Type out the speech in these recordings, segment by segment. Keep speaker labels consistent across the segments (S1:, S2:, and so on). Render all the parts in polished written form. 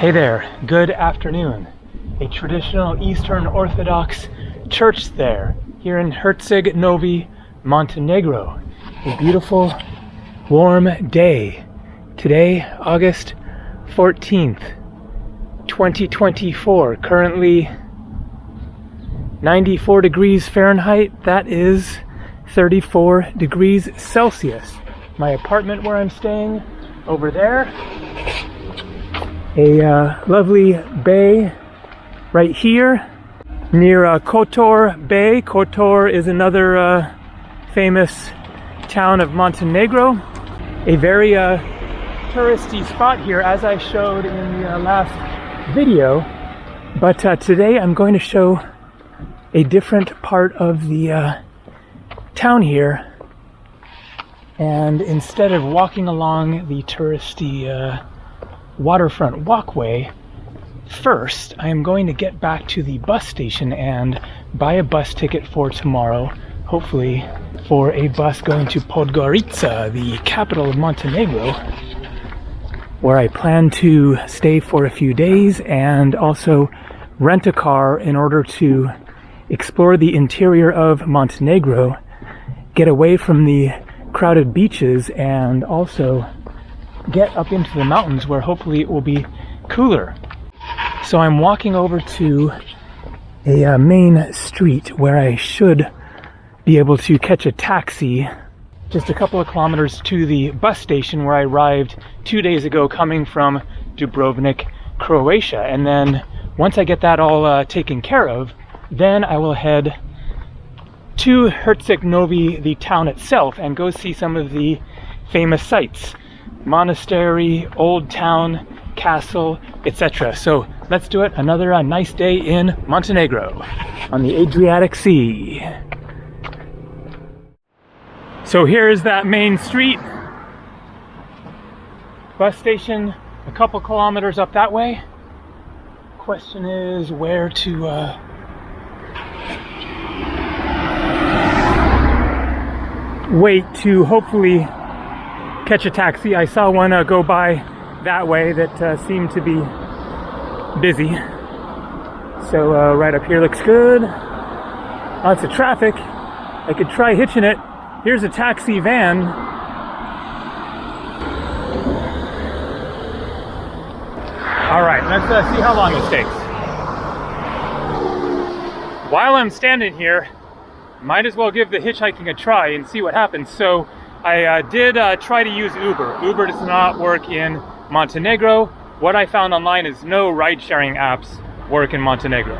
S1: Hey there, good afternoon. A traditional Eastern Orthodox church there, here in Herceg Novi, Montenegro. A beautiful, warm day. Today, August 14th, 2024. Currently 94 degrees Fahrenheit. That is 34 degrees Celsius. My apartment where I'm staying over there. A lovely bay right here near Kotor Bay. Kotor is another famous town of Montenegro. A very touristy spot here, as I showed in the last video. But today I'm going to show a different part of the town here. And instead of walking along the touristy waterfront walkway, first I am going to get back to the bus station and buy a bus ticket for tomorrow, hopefully for a bus going to Podgorica, the capital of Montenegro, where I plan to stay for a few days and also rent a car in order to explore the interior of Montenegro, get away from the crowded beaches, and also get up into the mountains where hopefully it will be cooler. So I'm walking over to a main street where I should be able to catch a taxi just a couple of kilometers to the bus station where I arrived 2 days ago coming from Dubrovnik, Croatia. And then once I get that all taken care of, then I will head to Herceg Novi, the town itself, and go see some of the famous sites. Monastery, old town, castle, etc. So let's do it. Another nice day in Montenegro on the Adriatic Sea. So here's that main street. Bus station a couple kilometers up that way. Question is where to wait to hopefully catch a taxi. I saw one go by that way that seemed to be busy. So right up here looks good. Lots of traffic. I could try hitching it. Here's a taxi van. All right, let's see how long this takes. While I'm standing here, might as well give the hitchhiking a try and see what happens. So I did try to use Uber. Uber does not work in Montenegro. What I found online is no ride-sharing apps work in Montenegro.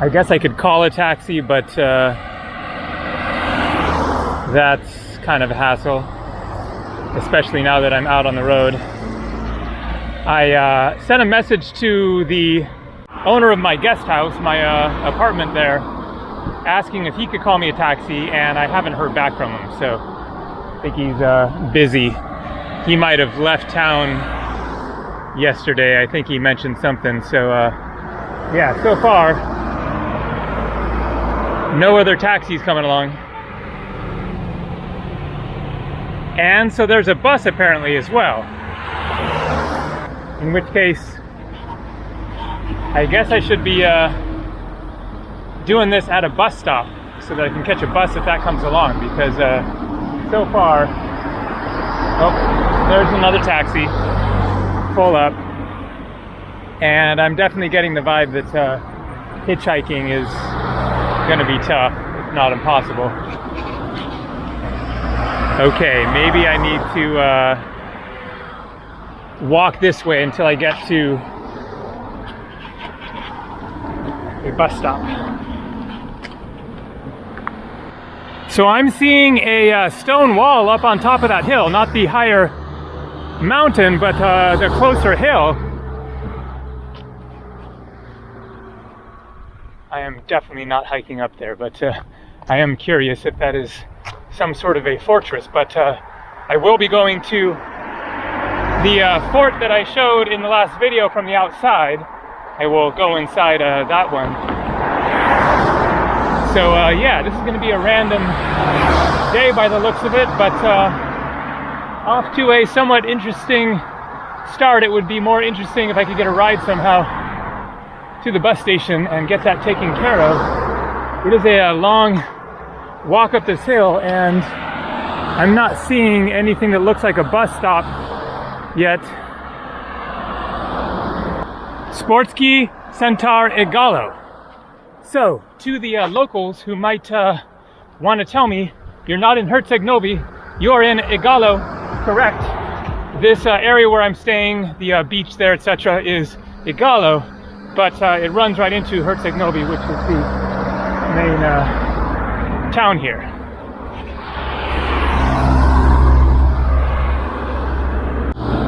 S1: I guess I could call a taxi, but that's kind of a hassle, especially now that I'm out on the road. I sent a message to the owner of my guest house, my apartment there, asking if he could call me a taxi, and I haven't heard back from him, so I think he's busy. He might have left town yesterday. I think he mentioned something, so yeah, so far no other taxis coming along. And so there's a bus apparently as well, in which case I guess I should be doing this at a bus stop so that I can catch a bus if that comes along, because so far, oh, there's another taxi, full up, and I'm definitely getting the vibe that hitchhiking is going to be tough, if not impossible. Okay, maybe I need to walk this way until I get to a bus stop. So I'm seeing a stone wall up on top of that hill, not the higher mountain, but the closer hill. I am definitely not hiking up there, but I am curious if that is some sort of a fortress. But I will be going to the fort that I showed in the last video from the outside. I will go inside that one. So yeah, this is going to be a random day by the looks of it, but off to a somewhat interesting start, it would be more interesting if I could get a ride somehow to the bus station and get that taken care of. It is a long walk up this hill, and I'm not seeing anything that looks like a bus stop yet. Sportski Centar Igalo. So, to the locals who might want to tell me, you're not in Herceg Novi, you're in Igalo, correct. This area where I'm staying, the beach there, etc., is Igalo, but it runs right into Herceg Novi, which is the main town here.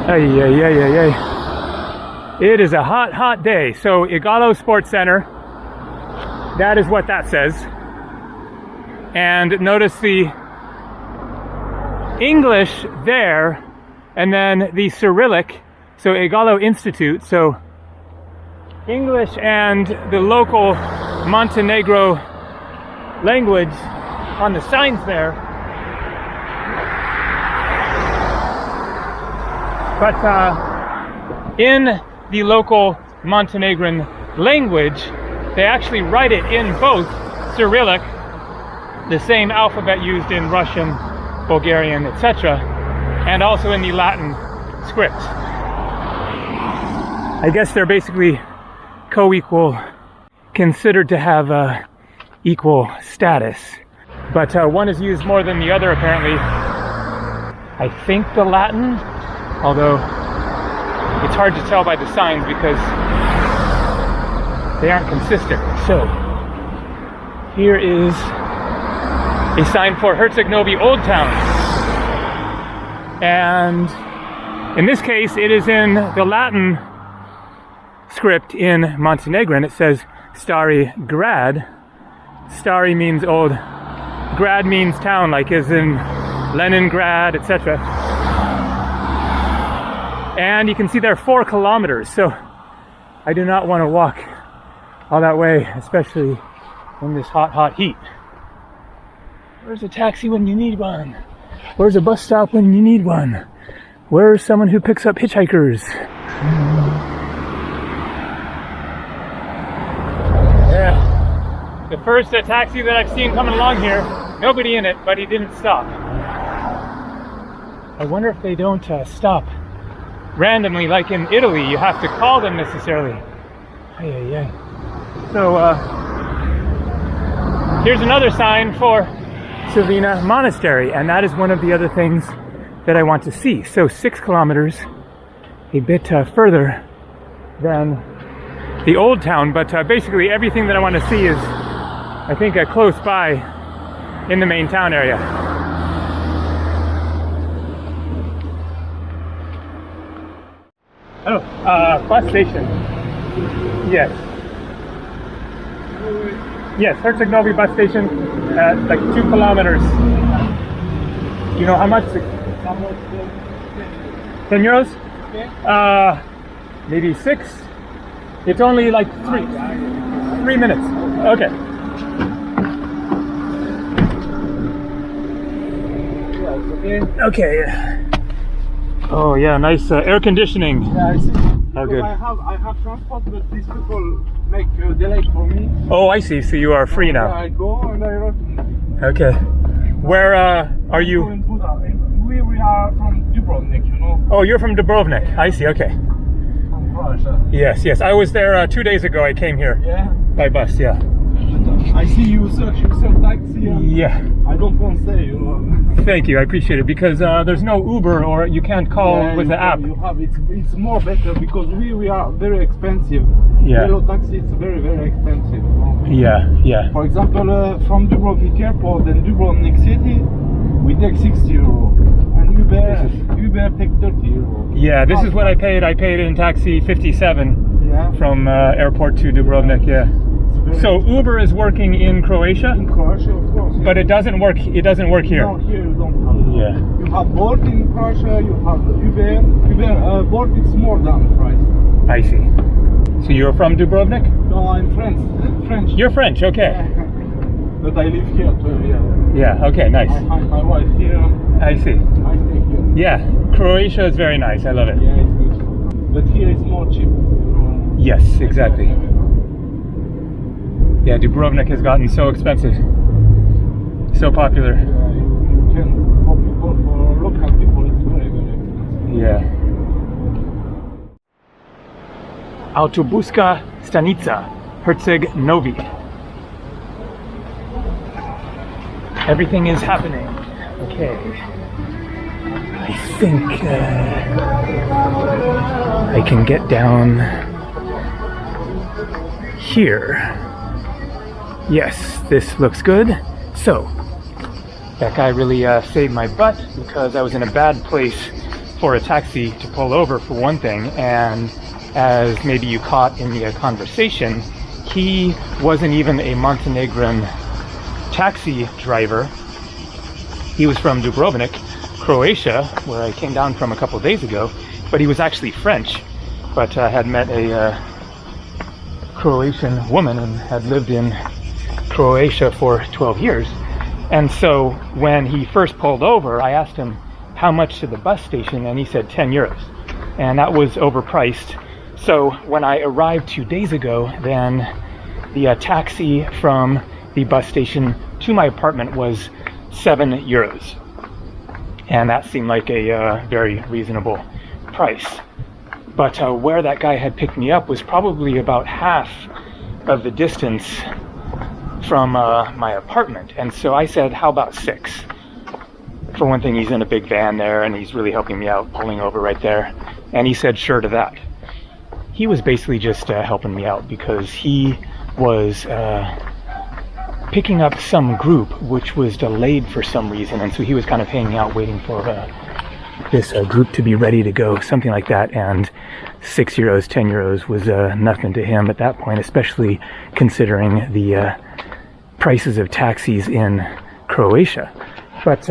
S1: Ay, ay, ay, ay, ay. It is a hot, hot day. So Igalo Sports Center, that is what that says. And notice the English there, and then the Cyrillic, so Igalo Institute. So English and the local Montenegro language on the signs there. But in the local Montenegrin language, they actually write it in both Cyrillic, the same alphabet used in Russian, Bulgarian, etc., and also in the Latin script. I guess they're basically co-equal, considered to have equal status. But one is used more than the other, apparently. I think the Latin, although it's hard to tell by the signs because they aren't consistent. So here is a sign for Herceg Novi Old Town. And in this case, it is in the Latin script in Montenegrin. It says Stari Grad. Stari means old. Grad means town, like as in Leningrad, etc. And you can see there are 4 kilometers, so I do not want to walk all that way, especially in this hot, hot heat. Where's a taxi when you need one? Where's a bus stop when you need one? Where's someone who picks up hitchhikers? Yeah. The first taxi that I've seen coming along here, nobody in it, but he didn't stop. I wonder if they don't stop randomly, like in Italy. You have to call them necessarily. Ay, ay, ay. So here's another sign for Savina Monastery, and that is one of the other things that I want to see. So 6 kilometers, a bit further than the old town, but basically everything that I want to see is, I think, close by in the main town area. Oh, bus station. Yes. Yes, Herceg Novi bus station at like 2 kilometers. You know how much? 10 euros? Maybe 6. It's only like 3 minutes. Okay. Okay. Oh yeah, nice air conditioning.
S2: Yeah, I see.
S1: Oh, good.
S2: I have transport, but these people make a delay for me.
S1: Oh, I see. So you are free now.
S2: I go and I return.
S1: Okay. Where are you?
S2: In Buda. We are from Dubrovnik, you know.
S1: Oh, you're from Dubrovnik. I see. Okay.
S2: From Croatia.
S1: Yes, yes. I was there 2 days ago. I came here.
S2: Yeah.
S1: By bus. Yeah.
S2: I see you search taxi.
S1: Yeah.
S2: I don't want to say, you know.
S1: Thank you. I appreciate it, because there's no Uber, or you can't call with the app.
S2: You have it's more better because we are very expensive.
S1: Yeah.
S2: Yellow taxi is very, very expensive.
S1: Yeah, yeah.
S2: For example, from Dubrovnik airport and Dubrovnik city, we take 60 euro, and Uber take 30 euro.
S1: Yeah, this is what I paid. I paid in taxi 57 from airport to Dubrovnik. Yeah. So Uber is working in Croatia?
S2: In Croatia, of course. Yeah.
S1: But it doesn't work. It doesn't work here.
S2: No, here you don't have.
S1: Yeah.
S2: You have Bolt in Croatia. You have Uber. Bolt is more than price.
S1: I see. So you're from Dubrovnik?
S2: No, I'm French.
S1: You're French. Okay.
S2: But I live here too. Yeah.
S1: Yeah. Okay. Nice.
S2: I find my wife here.
S1: I see.
S2: I stay here.
S1: Yeah. Croatia is very nice. I love it.
S2: Yeah, it's good. But here it's more cheap.
S1: Yes, exactly. Yeah, Dubrovnik has gotten so expensive, so popular.
S2: You can, for local people, it's very, very expensive.
S1: Yeah. Autobuska Stanica, Herceg Novi. Everything is happening. Okay. I think I can get down here. Yes, this looks good. So, that guy really saved my butt because I was in a bad place for a taxi to pull over, for one thing, and as maybe you caught in the conversation, he wasn't even a Montenegrin taxi driver. He was from Dubrovnik, Croatia, where I came down from a couple of days ago, but he was actually French, but I had met a Croatian woman and had lived in Croatia for 12 years. And so when he first pulled over, I asked him how much to the bus station, and he said 10 euros. And that was overpriced. So when I arrived 2 days ago, then the taxi from the bus station to my apartment was 7 euros. And that seemed like a very reasonable price. But where that guy had picked me up was probably about half of the distance from my apartment. And so I said, how about 6? For one thing, he's in a big van there and he's really helping me out, pulling over right there. And he said sure to that. He was basically just helping me out because he was picking up some group which was delayed for some reason, and so he was kind of hanging out waiting for this group to be ready to go, something like that. And 6 euros, 10 euros was nothing to him at that point, especially considering the prices of taxis in Croatia. But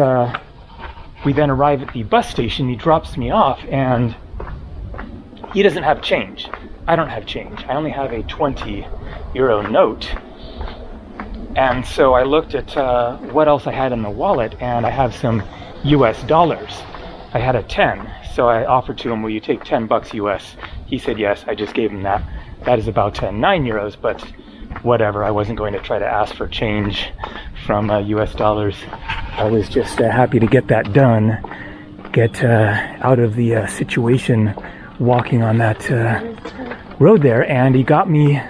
S1: we then arrive at the bus station. He drops me off and he doesn't have change. I don't have change. I only have a 20 euro note. And so I looked at what else I had in the wallet, and I have some US dollars. I had a 10, so I offered to him, will you take 10 bucks US? He said yes. I just gave him that. That is about 9 euros, but whatever. I wasn't going to try to ask for change from US dollars. I was just happy to get that done, get out of the situation walking on that road there. And he got me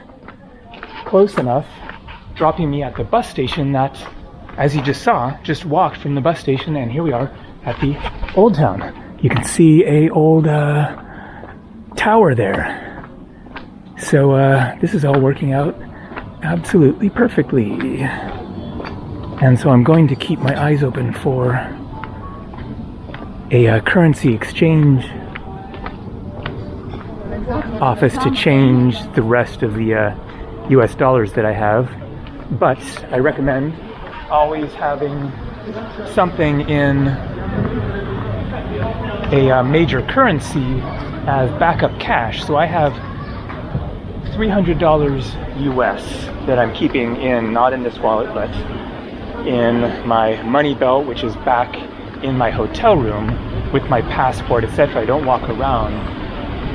S1: close enough, dropping me at the bus station that, as you just saw, just walked from the bus station, and here we are at the Old Town. You can see a old tower there. So this is all working out absolutely perfectly. And so I'm going to keep my eyes open for a currency exchange office to change the rest of the US dollars that I have. But I recommend always having something in a major currency as backup cash. So I have $300 US that I'm keeping in, not in this wallet, but in my money belt, which is back in my hotel room with my passport, etc. I don't walk around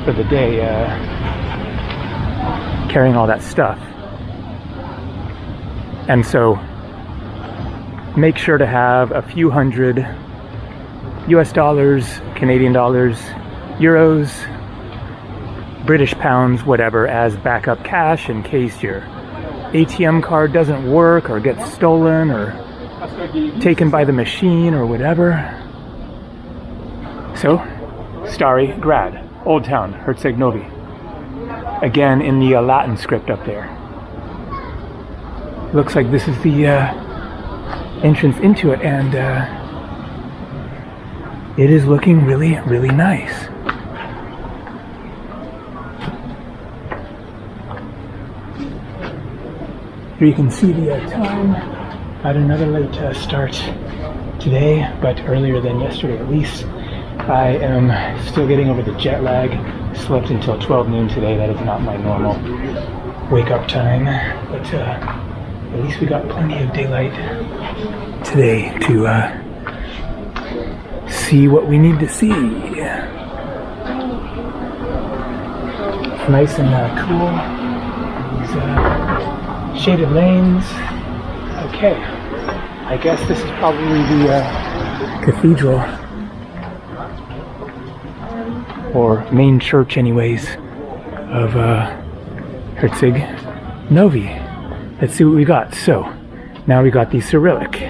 S1: for the day carrying all that stuff. And so make sure to have a few hundred US dollars, Canadian dollars, euros, British pounds, whatever, as backup cash in case your ATM card doesn't work or gets stolen or taken by the machine or whatever. So, Stari Grad, Old Town, Herceg Novi. Again in the Latin script up there. Looks like this is the entrance into it, and it is looking really, really nice. Here you can see the time. Had another late start today, but earlier than yesterday at least. I am still getting over the jet lag. Slept until 12 noon today. That is not my normal wake-up time, but at least we got plenty of daylight today to see what we need to see. Nice and cool. These shaded lanes. Okay, I guess this is probably the cathedral, or main church anyways, of Herceg Novi. Let's see what we got. So, now we got the Cyrillic.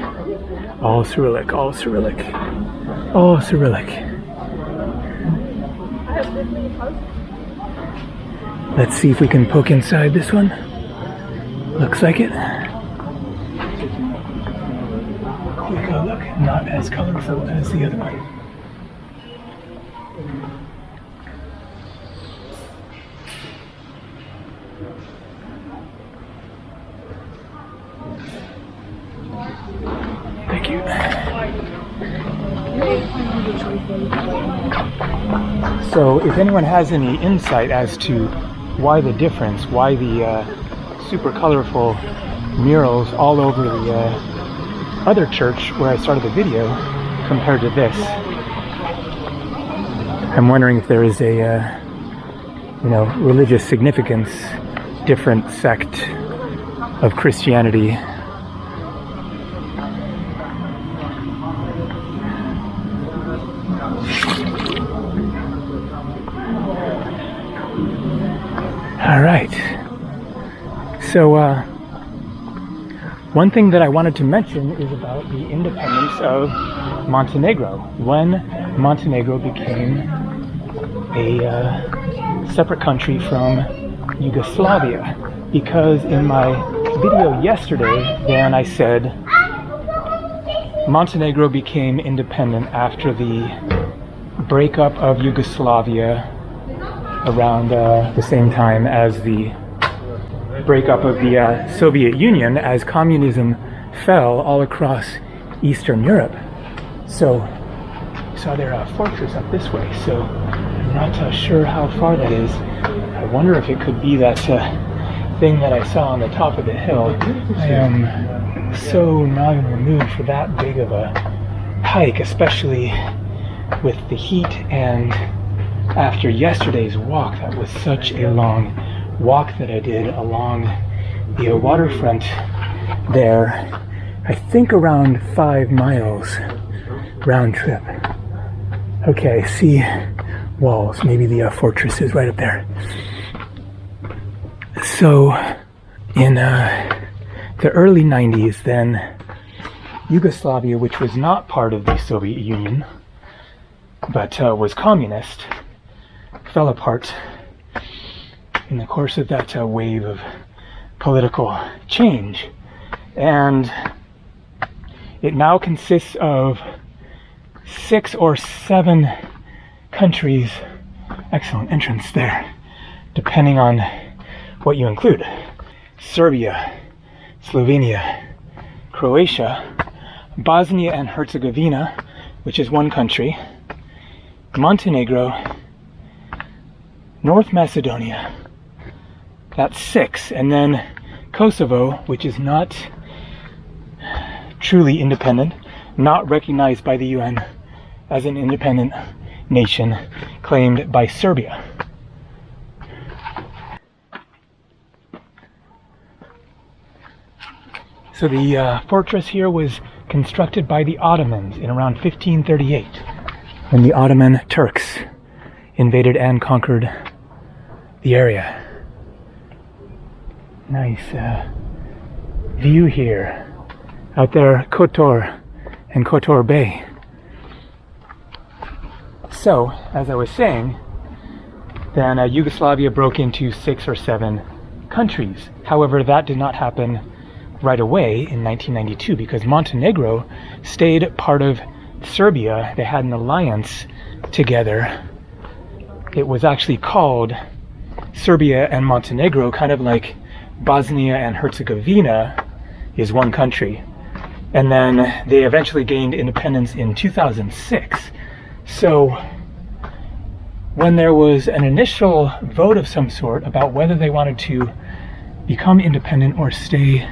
S1: All Cyrillic, all Cyrillic, all Cyrillic. Let's see if we can poke inside this one. Looks like it. Quick look, not as colorful as the other one. Thank you. So if anyone has any insight as to why the difference, why the super colorful murals all over the other church where I started the video compared to this, I'm wondering if there is a religious significance, different sect of Christianity. All right. So one thing that I wanted to mention is about the independence of Montenegro. When Montenegro became a separate country from Yugoslavia. Because in my video yesterday, then I said Montenegro became independent after the breakup of Yugoslavia around the same time as the breakup of the Soviet Union, as communism fell all across Eastern Europe. So you saw their fortress up this way, so I'm not sure how far that is. I wonder if it could be that thing that I saw on the top of the hill. I am so not in the mood for that big of a hike, especially with the heat, and after yesterday's walk. That was such a long walk that I did along the waterfront there. I think around 5 miles round trip. Okay, I see walls. Maybe the fortress is right up there. So in the early 90s, then Yugoslavia, which was not part of the Soviet Union but was communist, fell apart in the course of that wave of political change, and it now consists of 6 or 7 countries. Excellent entrance there, depending on what you include. Serbia, Slovenia, Croatia, Bosnia and Herzegovina, which is 1 country, Montenegro, North Macedonia, that's 6, and then Kosovo, which is not truly independent, not recognized by the UN as an independent nation, claimed by Serbia. So the fortress here was constructed by the Ottomans in around 1538, when the Ottoman Turks invaded and conquered the area. Nice view here. Out there, Kotor and Kotor Bay. So, as I was saying, then Yugoslavia broke into 6 or 7 countries. However, that did not happen right away in 1992 because Montenegro stayed part of Serbia. They had an alliance together. It was actually called Serbia and Montenegro, kind of like Bosnia and Herzegovina is 1 country. And then they eventually gained independence in 2006. So when there was an initial vote of some sort about whether they wanted to become independent or stay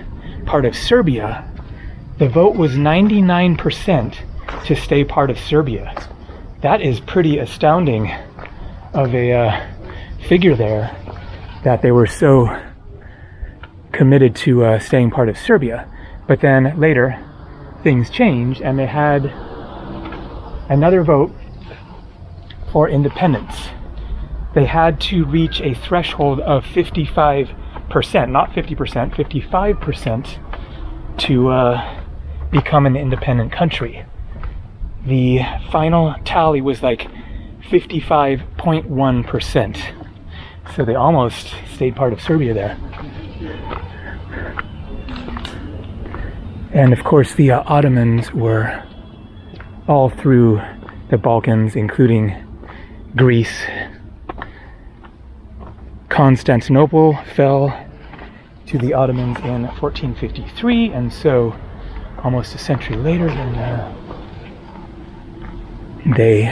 S1: part of Serbia, the vote was 99% to stay part of Serbia. That is pretty astounding of a figure there. that they were so committed to staying part of Serbia. But then later, things changed, and they had another vote for independence. They had to reach a threshold of 55%, not 50%, 55% to become an independent country. The final tally was like 55.1%. So they almost stayed part of Serbia there. And of course the Ottomans were all through the Balkans, including Greece. Constantinople fell to the Ottomans in 1453, and so almost a century later they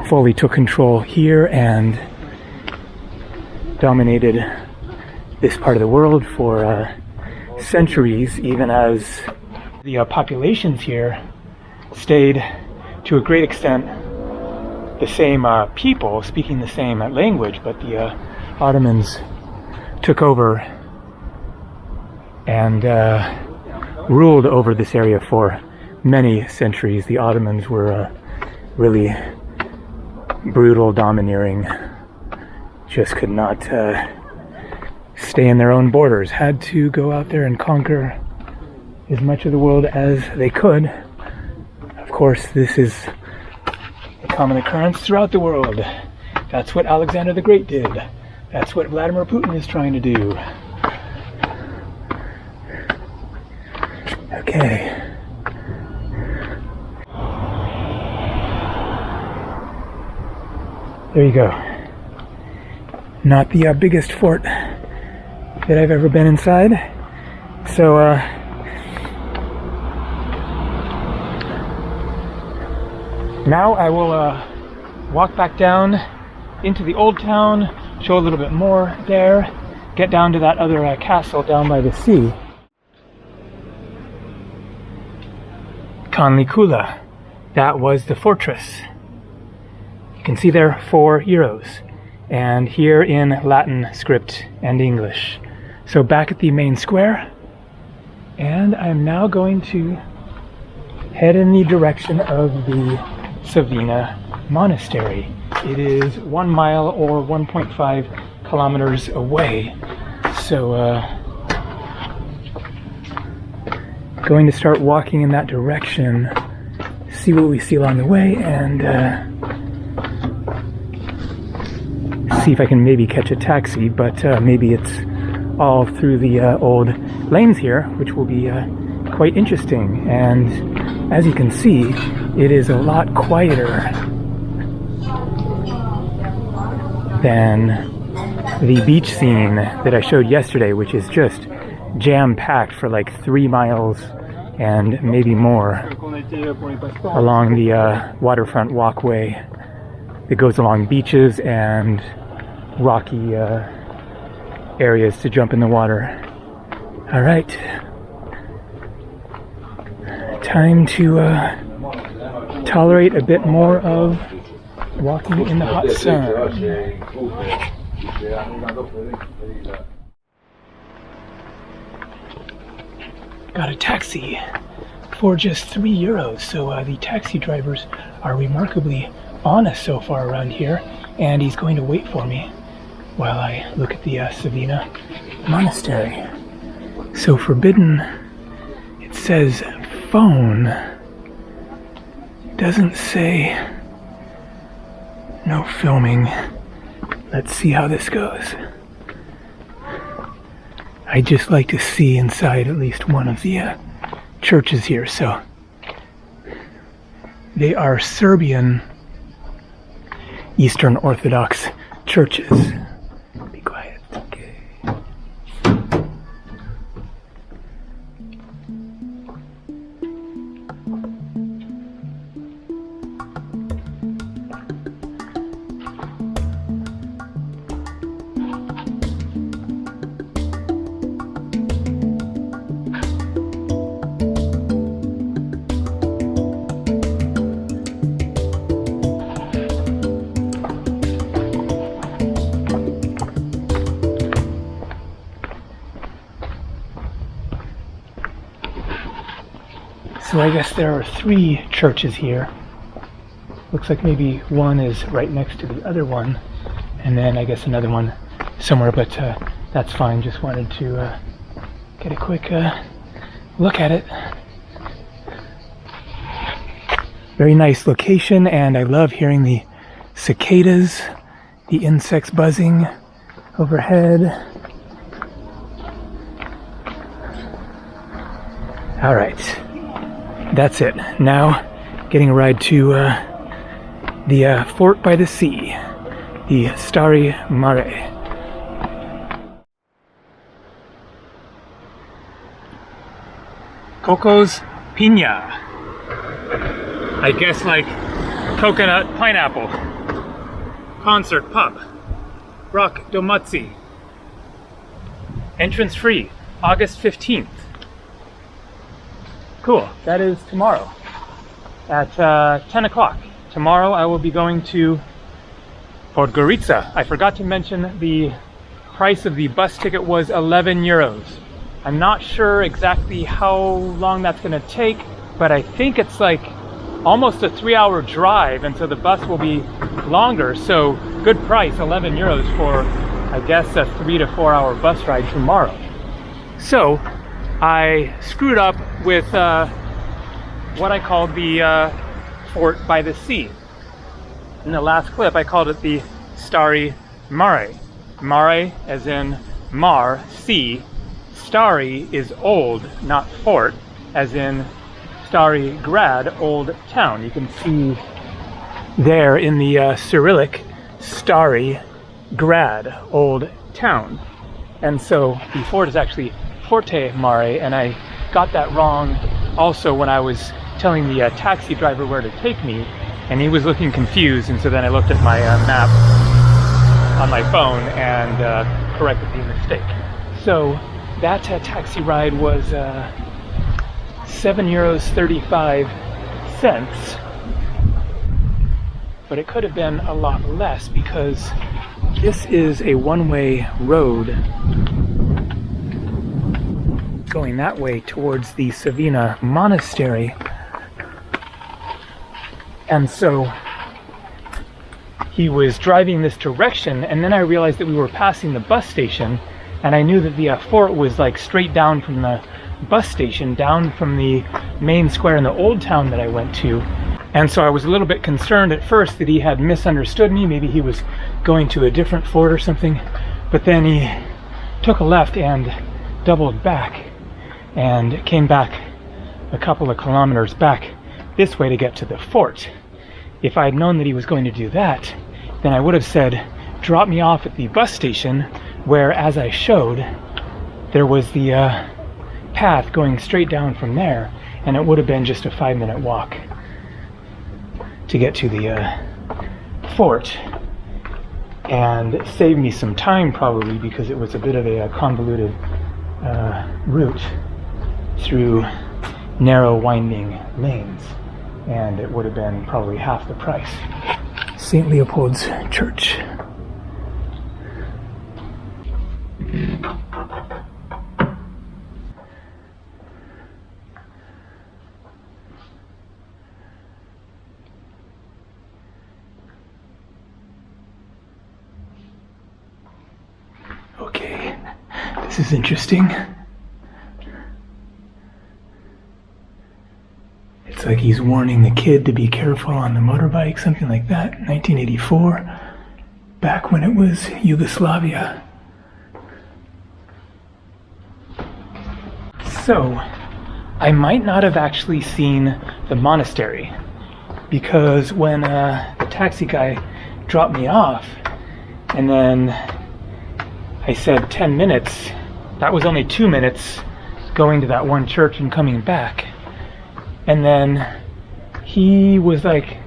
S1: fully took control here and dominated this part of the world for centuries, even as the populations here stayed to a great extent the same people speaking the same language, but the Ottomans took over and ruled over this area for many centuries. The Ottomans were really brutal, domineering, just could not stay in their own borders, had to go out there and conquer as much of the world as they could. Of course, this is a common occurrence throughout the world. That's what Alexander the Great did. That's what Vladimir Putin is trying to do. Okay. There you go. Not the biggest fort that I've ever been inside. So, now I will walk back down into the old town, show a little bit more there, get down to that other castle down by the sea. Kanlikula, that was the fortress. You can see there 4 euros, and here in Latin script and English. So back at the main square, and I'm now going to head in the direction of the Savina Monastery. It is 1 mile or 1.5 kilometers away. So going to start walking in that direction, see what we see along the way, and see if I can maybe catch a taxi, but maybe it's all through the old lanes here, which will be quite interesting. And as you can see, it is a lot quieter than the beach scene that I showed yesterday, which is just jam-packed for like 3 miles and maybe more along the waterfront walkway that goes along beaches and rocky areas to jump in the water. All right, time to tolerate a bit more of walking in the hot sun. Got a taxi for just 3 euros, so the taxi drivers are remarkably honest so far around here, and he's going to wait for me while I look at the Savina Monastery. So forbidden, it says phone, doesn't say no filming. Let's see how this goes. I'd just like to see inside at least one of the churches here. So they are Serbian Eastern Orthodox churches. Be quiet. Okay. So I guess there are 3 churches here. Looks like maybe one is right next to the other one, and then I guess another one somewhere, but that's fine. Just wanted to get a quick look at it. Very nice location, and I love hearing the cicadas, the insects buzzing overhead. All right, that's it. Now, getting a ride to the fort by the sea, the Starry Mare. Coco's Piña. I guess like coconut pineapple. Concert pub. Rock Domazzi. Entrance free. August 15th. Cool. That is tomorrow at 10 o'clock. Tomorrow I will be going to Podgorica. I forgot to mention the price of the bus ticket was 11 euros. I'm not sure exactly how long that's going to take, but I think it's like almost a 3-hour drive, and so the bus will be longer. So good price, 11 euros for, I guess, a 3 to 4 hour bus ride tomorrow. So I screwed up with what I called the fort by the sea. In the last clip, I called it the Starry Mare. Mare as in mar, sea. Starry is old, not fort, as in Stary Grad, old town. You can see there in the Cyrillic, Stary Grad, old town. And so the fort is actually Forte Mare, and I got that wrong also when I was telling the taxi driver where to take me, and he was looking confused, and so then I looked at my map on my phone and corrected the mistake. So that taxi ride was €7.35, but it could have been a lot less because this is a one-way road going that way towards the Savina Monastery. And so he was driving this direction, and then I realized that we were passing the bus station, and I knew that the fort was like straight down from the bus station, down from the main square in the old town that I went to. And so I was a little bit concerned at first that he had misunderstood me. Maybe he was going to a different fort or something. But then he took a left and doubled back and came back a couple of kilometers back this way to get to the fort. If I had known that he was going to do that, then I would have said, drop me off at the bus station, where, as I showed, there was the path going straight down from there, and it would have been just a 5-minute walk to get to the fort, and save me some time probably, because it was a bit of a convoluted route through narrow winding lanes, and it would have been probably half the price. St. Leopold's Church. Okay, this is interesting. It's like he's warning the kid to be careful on the motorbike, something like that. 1984, back when it was Yugoslavia. So, I might not have actually seen the monastery, because when the taxi guy dropped me off, and then I said 10 minutes, that was only 2 minutes going to that one church and coming back. And then he was like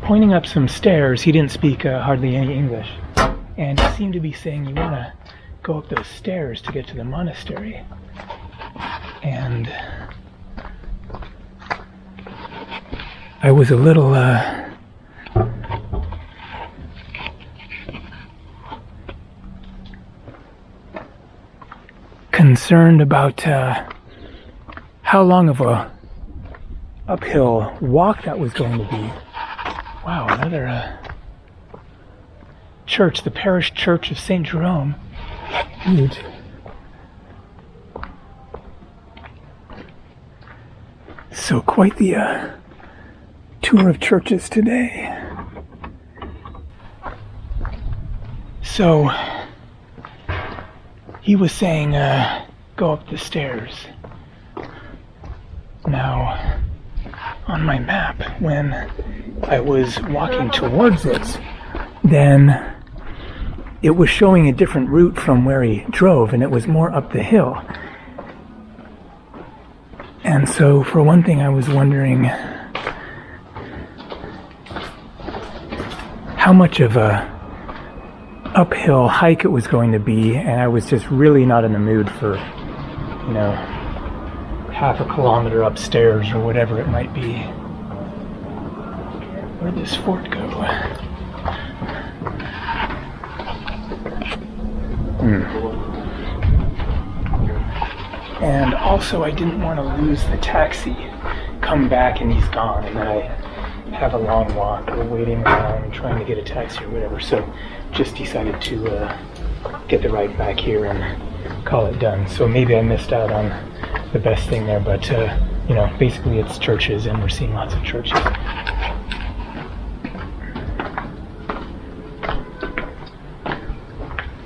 S1: pointing up some stairs. He didn't speak hardly any English. And he seemed to be saying, you want to go up those stairs to get to the monastery. And I was a little concerned about how long of a uphill walk that was going to be. Wow, another church, the parish church of St. Jerome. Huge. So quite the tour of churches today. So he was saying go up the stairs. Now on my map, when I was walking towards it, then it was showing a different route from where he drove, and it was more up the hill. And so for one thing, I was wondering how much of a uphill hike it was going to be, and I was just really not in the mood for, you know, half a kilometer upstairs or whatever it might be. Where'd this fort go? And also I didn't want to lose the taxi, come back and he's gone, and then I have a long walk or waiting around trying to get a taxi or whatever, so just decided to get the ride back here and call it done. So maybe I missed out on the best thing there, but you know, basically it's churches, and we're seeing lots of churches.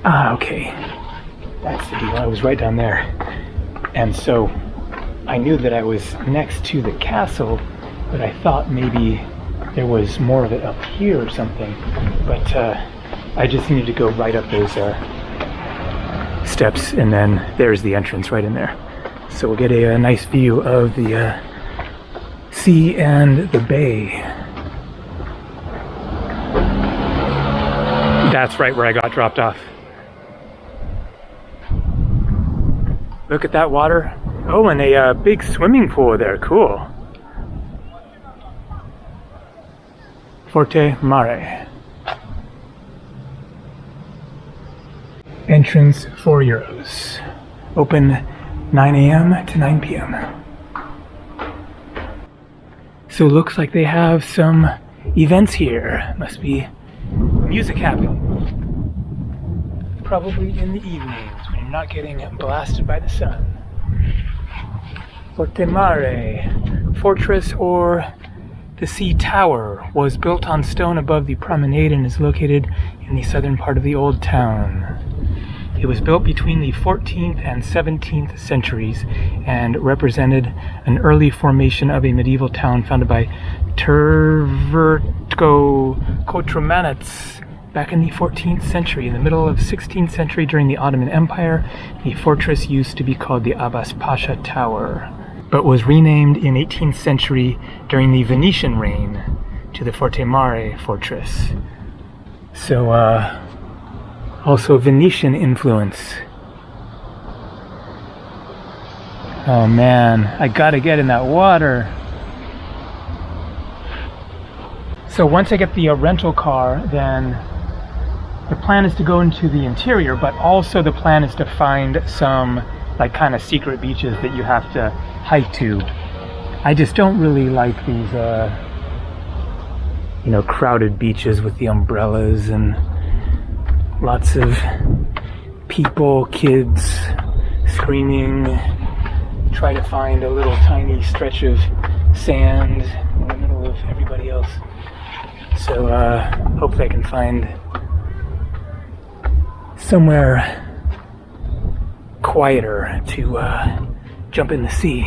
S1: Okay, that's the deal. I was right down there, and so I knew that I was next to the castle, but I thought maybe there was more of it up here or something, but I just needed to go right up those steps, and then there's the entrance right in there. So we'll get a nice view of the sea and the bay. That's right where I got dropped off. Look at that water. Oh, and a big swimming pool there. Cool. Forte Mare. Entrance €4. Open 9 a.m. to 9 p.m. So it looks like they have some events here. Must be music happening. Probably in the evenings when you're not getting blasted by the sun. Forte Mare, fortress or the sea tower, was built on stone above the promenade and is located in the southern part of the old town. It was built between the 14th and 17th centuries and represented an early formation of a medieval town founded by Tvrtko Kotromanets back in the 14th century. In the middle of 16th century, during the Ottoman Empire, the fortress used to be called the Abbas Pasha Tower, but was renamed in 18th century during the Venetian reign to the Forte Mare fortress. So, also Venetian influence. Oh man, I gotta get in that water. So once I get the rental car, then the plan is to go into the interior, but also the plan is to find some like kind of secret beaches that you have to hike to. I just don't really like these you know, crowded beaches with the umbrellas and lots of people, kids screaming, try to find a little tiny stretch of sand in the middle of everybody else. So hopefully I can find somewhere quieter to jump in the sea.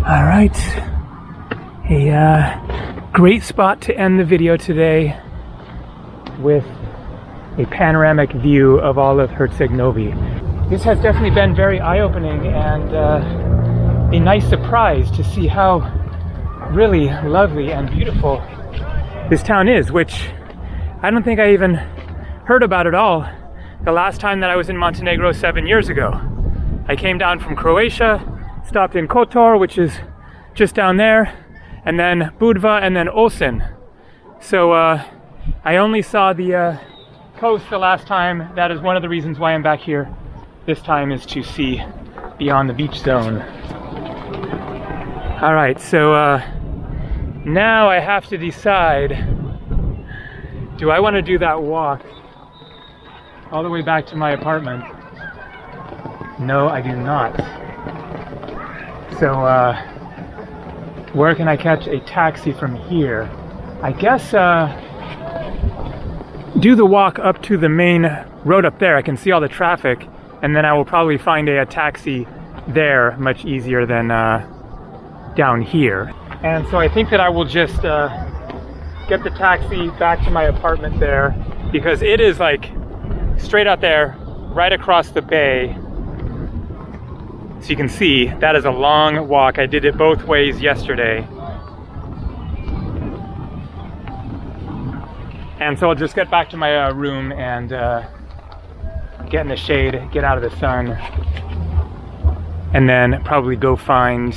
S1: All right, a great spot to end the video today with a panoramic view of all of Herceg Novi. This has definitely been very eye-opening and a nice surprise to see how really lovely and beautiful this town is, which I don't think I even heard about at all the last time that I was in Montenegro 7 years ago. I came down from Croatia, stopped in Kotor, which is just down there, and then Budva, and then Osen. So I only saw the coast the last time. That is one of the reasons why I'm back here this time, is to see beyond the beach zone. All right, so now I have to decide, do I want to do that walk all the way back to my apartment? No, I do not. So where can I catch a taxi from here? I guess do the walk up to the main road up there. I can see all the traffic, and then I will probably find a taxi there much easier than down here. And so I think that I will just get the taxi back to my apartment there, because it is like straight out there, right across the bay. So you can see that is a long walk. I did it both ways yesterday. And so I'll just get back to my room and get in the shade, get out of the sun, and then probably go find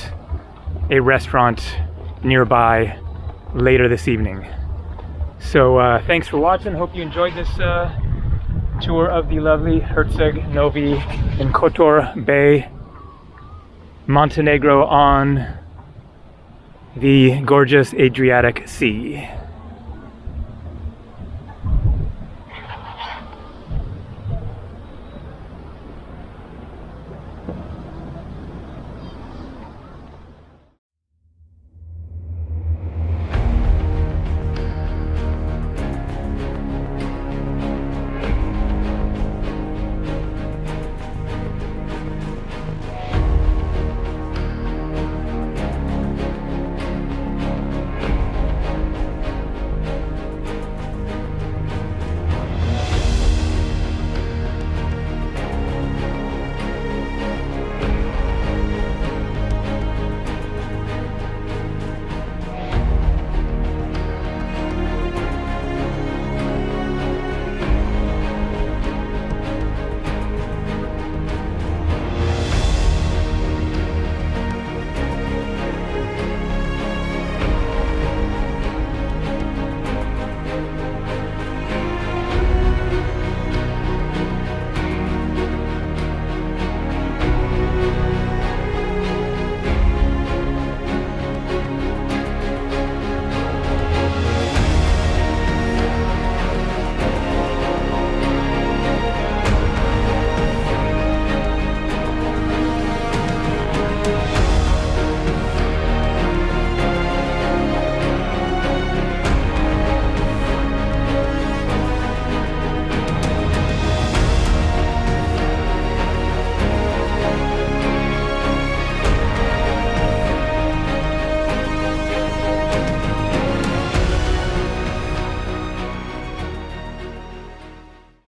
S1: a restaurant nearby later this evening. So thanks for watching. Hope you enjoyed this tour of the lovely Herceg Novi in Kotor Bay, Montenegro, on the gorgeous Adriatic Sea.